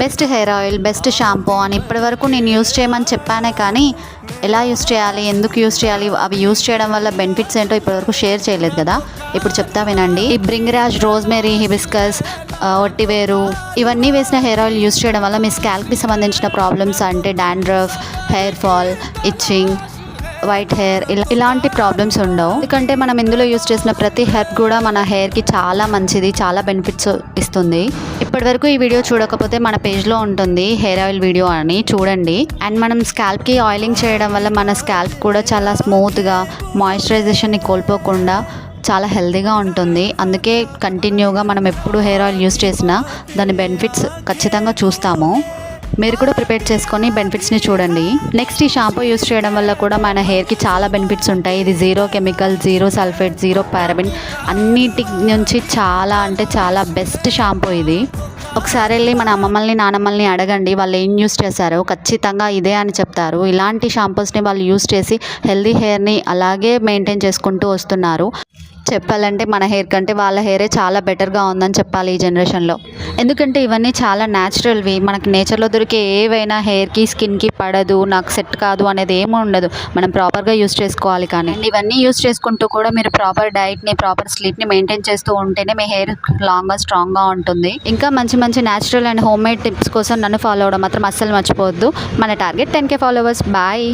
Best hair oil, best shampoo అని ఇప్పటివరకు నేను యూస్ చేయమని చెప్పానే కానీ ఎలా యూస్ చేయాలి, ఎందుకు యూస్ చేయాలి, అవి యూస్ చేయడం వల్ల బెనిఫిట్స్ ఏంటో ఇప్పటివరకు షేర్ చేయలేదు కదా. ఇప్పుడు చెప్తా వినండి. ఈ బ్రింగరాజ్, రోజ్మెరీ, హిబిస్కస్, ఒట్టివేరు ఇవన్నీ వేసిన హెయిర్ ఆయిల్ యూస్ చేయడం వల్ల మీ స్కాల్ప్కి సంబంధించిన ప్రాబ్లమ్స్ అంటే dandruff, hair fall, itching, white hair ఇలాంటి ప్రాబ్లమ్స్ ఉండవు. ఎందుకంటే మనం ఇందులో యూస్ చేసిన ప్రతి హెర్బ్ కూడా మన హెయిర్కి చాలా మంచిది, చాలా బెనిఫిట్స్ ఇస్తుంది. ఇప్పటివరకు ఈ వీడియో చూడకపోతే మన పేజ్లో ఉంటుంది హెయిర్ ఆయిల్ వీడియో అని, చూడండి. అండ్ మనం స్కాల్ప్కి ఆయిలింగ్ చేయడం వల్ల మన స్కాల్ప్ కూడా చాలా స్మూత్గా, మాయిశ్చరైజేషన్ని కోల్పోకుండా చాలా హెల్తీగా ఉంటుంది. అందుకే కంటిన్యూగా మనం ఎప్పుడు హెయిర్ ఆయిల్ యూస్ చేసినా దాని బెనిఫిట్స్ ఖచ్చితంగా చూస్తాము. మీరు కూడా ప్రిపేర్ చేసుకొని బెనిఫిట్స్ని చూడండి. నెక్స్ట్ ఈ షాంపూ యూస్ చేయడం వల్ల కూడా మన హెయిర్కి చాలా బెనిఫిట్స్ ఉంటాయి. ఇది zero chemical, zero sulphate, zero paraben అన్నిటి నుంచి చాలా అంటే చాలా బెస్ట్ షాంపూ ఇది. ఒకసారి వెళ్ళి మన అమ్మమ్మల్ని, నానమ్మల్ని అడగండి వాళ్ళు ఏం యూస్ చేశారో, ఖచ్చితంగా ఇదే అని చెప్తారు. ఇలాంటి షాంపూస్ని వాళ్ళు యూస్ చేసి హెల్దీ హెయిర్ని అలాగే మెయింటైన్ చేసుకుంటూ వస్తున్నారు. చెప్పాలంటే మన హెయిర్ కంటే వాళ్ళ హెయిరే చాలా బెటర్గా ఉందని చెప్పాలి ఈ జనరేషన్లో. ఎందుకంటే ఇవన్నీ చాలా న్యాచురల్వి. మనకి నేచర్లో దొరికే ఏవైనా హెయిర్కి, స్కిన్కి పడదు, నాకు సెట్ కాదు అనేది ఏమీ ఉండదు. మనం ప్రాపర్గా యూస్ చేసుకోవాలి. కానీ ఇవన్నీ యూస్ చేసుకుంటూ కూడా మీరు ప్రాపర్ డైట్ని, ప్రాపర్ స్లీప్ని మెయింటైన్ చేస్తూ ఉంటేనే మీ హెయిర్ లాంగ్గా, స్ట్రాంగ్గా ఉంటుంది. ఇంకా మంచి మంచి natural and home made tips కోసం నన్ను ఫాలో అవ్వడం మాత్రం అస్సలు మర్చిపోవద్దు. మన టార్గెట్ 10K ఫాలోవర్స్. బాయ్.